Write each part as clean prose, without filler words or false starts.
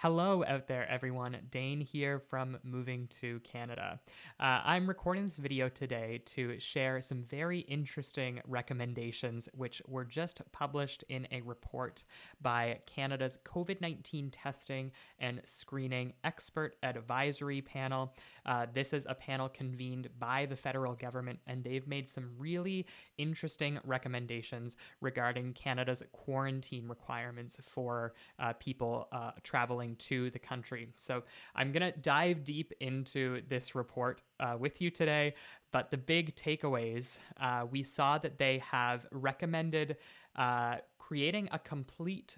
Hello out there, everyone. Dane here from Moving to Canada. I'm recording this video today to share some very interesting recommendations which were just published in a report by Canada's COVID-19 testing and screening expert advisory panel. This is a panel convened by the federal government, and they've made some really interesting recommendations regarding Canada's quarantine requirements for people traveling to the country. So I'm going to dive deep into this report with you today. But the big takeaways, we saw that they have recommended creating a complete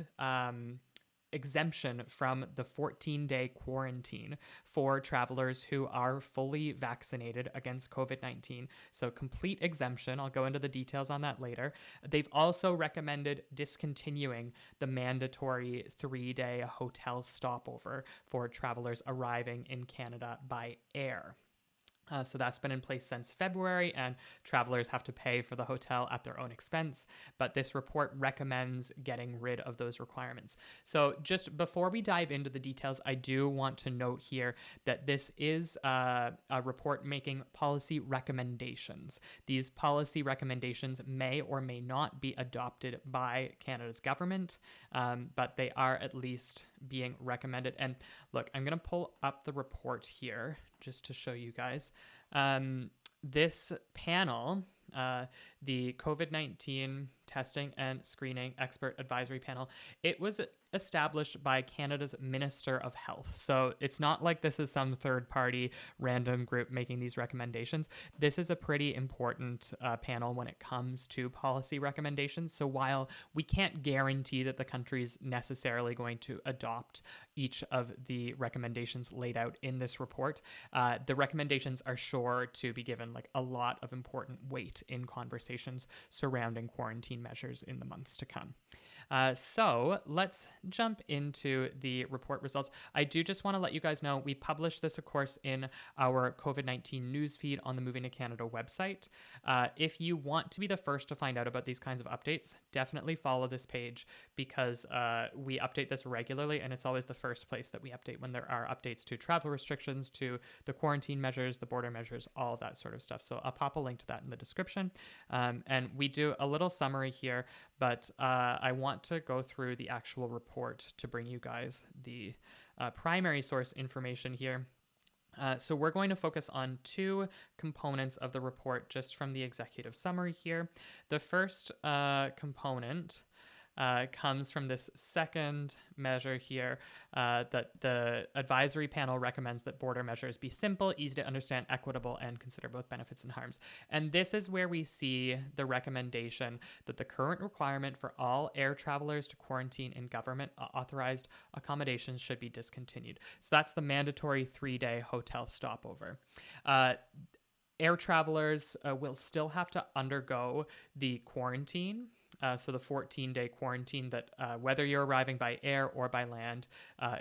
exemption from the 14-day quarantine for travelers who are fully vaccinated against COVID-19. So complete exemption. I'll go into the details on that later. They've also recommended discontinuing the mandatory 3-day hotel stopover for travelers arriving in Canada by air. So that's been in place since February, and travelers have to pay for the hotel at their own expense. But this report recommends getting rid of those requirements. So just before we dive into the details, I do want to note here that this is a report making policy recommendations. These policy recommendations may or may not be adopted by Canada's government, but they are at least being recommended. And look, I'm going to pull up the report here just to show you guys. This panel, the COVID-19 testing and screening expert advisory panel, it was established by Canada's Minister of Health. So it's not like this is some third-party random group making these recommendations. This is a pretty important panel when it comes to policy recommendations. So while we can't guarantee that the country's necessarily going to adopt each of the recommendations laid out in this report, the recommendations are sure to be given like a lot of important weight in conversations surrounding quarantine measures in the months to come. So let's jump into the report results. I do just want to let you guys know we published this, of course, in our COVID-19 newsfeed on the Moving to Canada website. If you want to be the first to find out about these kinds of updates, definitely follow this page because we update this regularly, and it's always the first place that we update when there are updates to travel restrictions, to the quarantine measures, the border measures, all of that sort of stuff. So I'll pop a link to that in the description. And we do a little summary here, but I want to go through the actual report to bring you guys the primary source information here. So we're going to focus on two components of the report just from the executive summary here. The first component comes from this second measure here, that the advisory panel recommends that border measures be simple, easy to understand, equitable, and consider both benefits and harms. And this is where we see the recommendation that the current requirement for all air travelers to quarantine in government authorized accommodations should be discontinued. So that's the mandatory 3-day hotel stopover. Air travelers will still have to undergo the quarantine. So the 14-day quarantine that whether you're arriving by air or by land,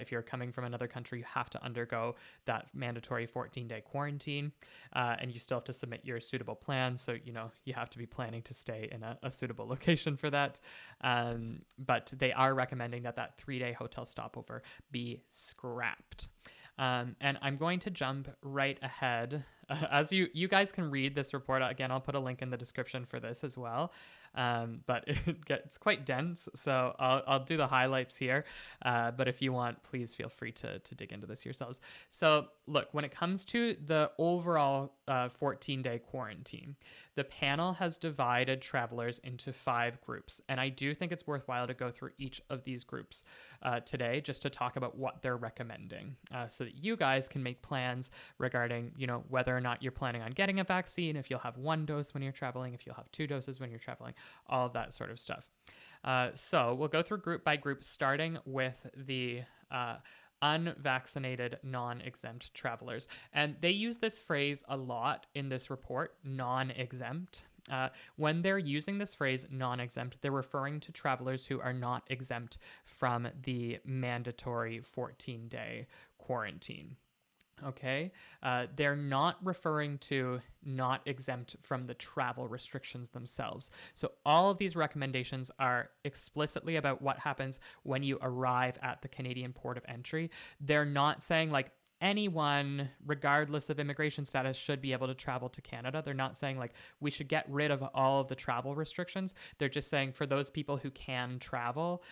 if you're coming from another country, you have to undergo that mandatory 14-day quarantine, and you still have to submit your suitable plan. So, you have to be planning to stay in a suitable location for that. But they are recommending that 3-day hotel stopover be scrapped. And I'm going to jump right ahead. As you guys can read this report, again, I'll put a link in the description for this as well. But it's quite dense, so I'll do the highlights here. But if you want, please feel free to dig into this yourselves. So look, when it comes to the overall 14-day quarantine, the panel has divided travelers into 5 groups. And I do think it's worthwhile to go through each of these groups today just to talk about what they're recommending so that you guys can make plans regarding, whether or not you're planning on getting a vaccine, if you'll have 1 dose when you're traveling, if you'll have 2 doses when you're traveling, all of that sort of stuff. So we'll go through group by group, starting with the unvaccinated, non-exempt travelers. And they use this phrase a lot in this report, non-exempt. When they're using this phrase non-exempt, they're referring to travelers who are not exempt from the mandatory 14-day quarantine. Okay. They're not referring to not exempt from the travel restrictions themselves. So all of these recommendations are explicitly about what happens when you arrive at the Canadian port of entry. They're not saying like anyone, regardless of immigration status, should be able to travel to Canada. They're not saying like we should get rid of all of the travel restrictions. They're just saying for those people who can travel,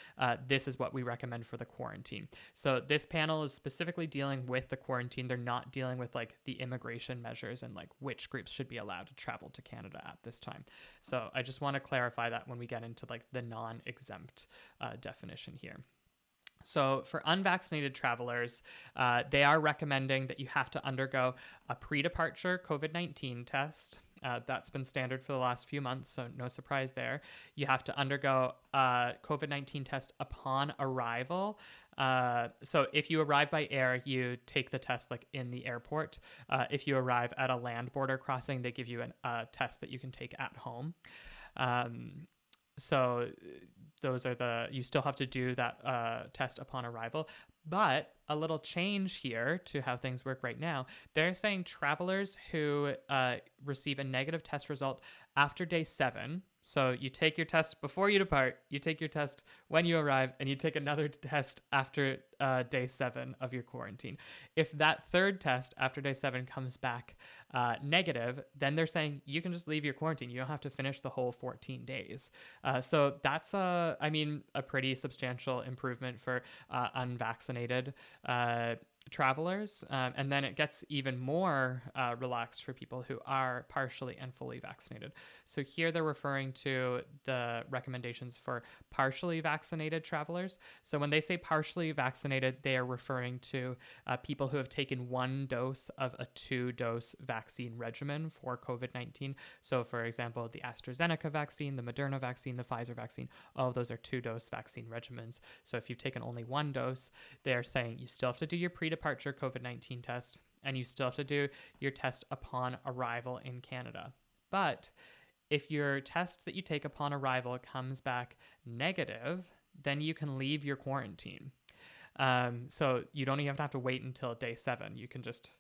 this is what we recommend for the quarantine. So this panel is specifically dealing with the quarantine. They're not dealing with like the immigration measures and like which groups should be allowed to travel to Canada at this time. So I just want to clarify that when we get into like the non-exempt definition here. So for unvaccinated travelers, they are recommending that you have to undergo a pre-departure COVID-19 test. That's been standard for the last few months, so no surprise there. You have to undergo a COVID-19 test upon arrival. So if you arrive by air, you take the test like in the airport. If you arrive at a land border crossing, they give you a test that you can take at home. So those are you still have to do that test upon arrival. But a little change here to how things work right now. They're saying travelers who receive a negative test result after day 7. So you take your test before you depart, you take your test when you arrive, and you take another test after day 7 of your quarantine. If that third test after day 7 comes back negative, then they're saying you can just leave your quarantine. You don't have to finish the whole 14 days. So that's a pretty substantial improvement for unvaccinated travelers. And then it gets even more relaxed for people who are partially and fully vaccinated. So here they're referring to the recommendations for partially vaccinated travelers. So when they say partially vaccinated, they are referring to people who have taken 1 dose of a 2-dose vaccine regimen for COVID-19. So for example, the AstraZeneca vaccine, the Moderna vaccine, the Pfizer vaccine, all of those are 2-dose vaccine regimens. So if you've taken only 1 dose, they're saying you still have to do your pre-departure COVID-19 test, and you still have to do your test upon arrival in Canada. But if your test that you take upon arrival comes back negative, then you can leave your quarantine. So you don't even have to wait until day 7. You can just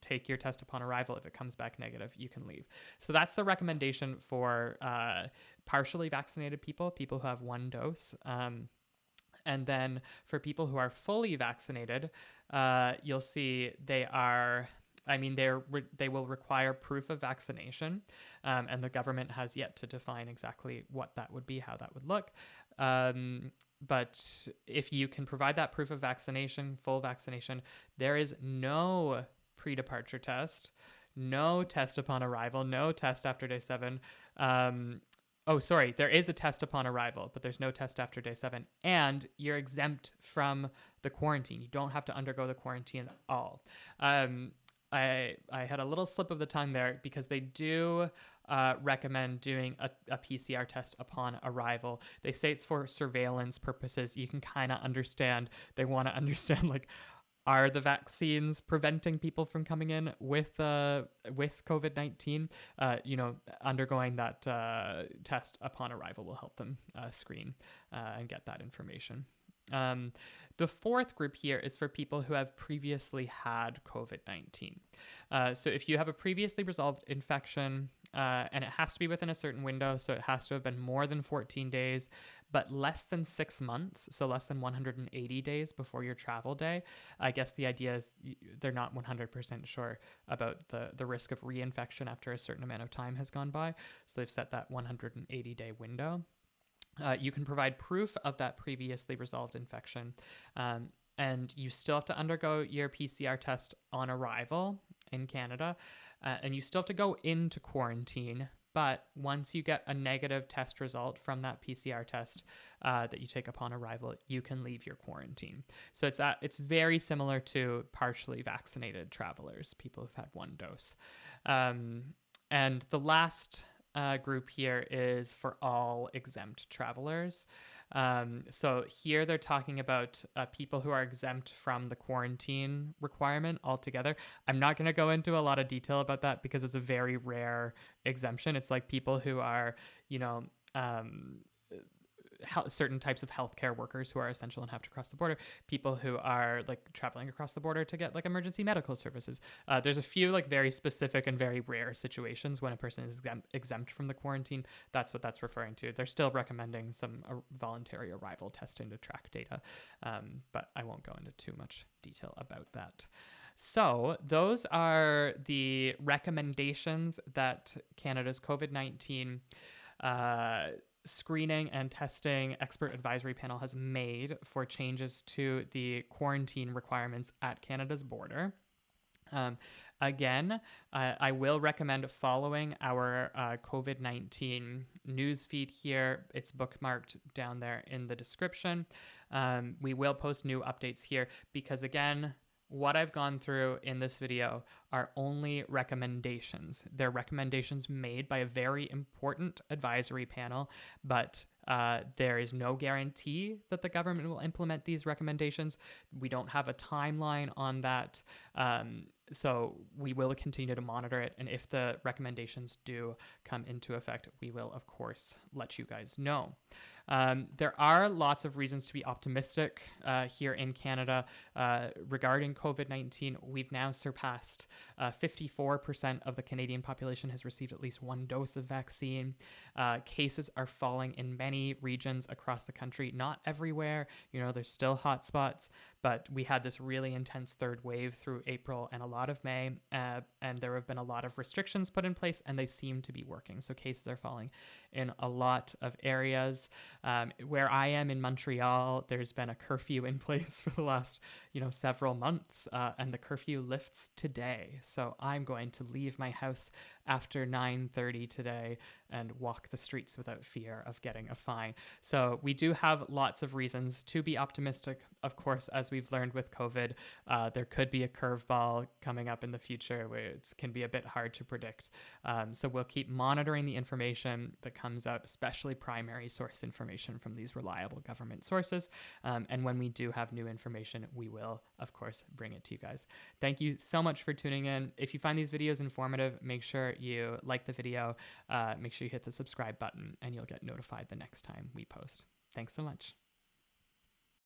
take your test upon arrival. If it comes back negative, you can leave. So that's the recommendation for partially vaccinated people who have 1 dose. And then for people who are fully vaccinated, you'll see they will require proof of vaccination, and the government has yet to define exactly what that would be, how that would look. But if you can provide that proof of vaccination, full vaccination, there is no pre-departure test, no test upon arrival, no test after day 7. There is a test upon arrival, but there's no test after day 7. And you're exempt from the quarantine. You don't have to undergo the quarantine at all. I had a little slip of the tongue there because they do recommend doing a PCR test upon arrival. They say it's for surveillance purposes. You can kind of understand. They want to understand, like, are the vaccines preventing people from coming in with COVID-19? Undergoing that test upon arrival will help them screen and get that information. The fourth group here is for people who have previously had COVID-19. So if you have a previously resolved infection, and it has to be within a certain window, so it has to have been more than 14 days, but less than 6 months, so less than 180 days before your travel day. I guess the idea is they're not 100% sure about the risk of reinfection after a certain amount of time has gone by, so they've set that 180-day window. You can provide proof of that previously resolved infection, and you still have to undergo your PCR test on arrival in Canada, and you still have to go into quarantine. But once you get a negative test result from that PCR test that you take upon arrival, you can leave your quarantine. So it's very similar to partially vaccinated travelers, people who've had 1 dose. And the last group here is for all exempt travelers. So here they're talking about people who are exempt from the quarantine requirement altogether. I'm not going to go into a lot of detail about that because it's a very rare exemption. It's like people who are, certain types of healthcare workers who are essential and have to cross the border, people who are like traveling across the border to get like emergency medical services. There's a few like very specific and very rare situations when a person is exempt from the quarantine. That's what that's referring to. They're still recommending some voluntary arrival testing to track data, but I won't go into too much detail about that. So those are the recommendations that Canada's COVID-19 screening and testing expert advisory panel has made for changes to the quarantine requirements at Canada's border. Again, I will recommend following our COVID-19 news feed here. It's bookmarked down there in the description. We will post new updates here because, again, what I've gone through in this video are only recommendations. They're recommendations made by a very important advisory panel, but there is no guarantee that the government will implement these recommendations. We don't have a timeline on that. So we will continue to monitor it. And if the recommendations do come into effect, we will, of course, let you guys know. There are lots of reasons to be optimistic here in Canada regarding COVID-19. We've now surpassed 54% of the Canadian population has received at least one dose of vaccine. Cases are falling in many regions across the country, not everywhere. You know, there's still hot spots, but we had this really intense third wave through April and a lot of May, and there have been a lot of restrictions put in place, and they seem to be working. So cases are falling in a lot of areas. Where I am in Montreal, there's been a curfew in place for the last, several months, and the curfew lifts today. So I'm going to leave my house after 9:30 today and walk the streets without fear of getting a fine. So we do have lots of reasons to be optimistic. Of course, as we've learned with COVID, there could be a curveball coming up in the future where it can be a bit hard to predict. So we'll keep monitoring the information that comes out, especially primary source information from these reliable government sources. And when we do have new information, we will, of course, bring it to you guys. Thank you so much for tuning in. If you find these videos informative, make sure you like the video, make sure you hit the subscribe button, and you'll get notified the next time we post. Thanks so much.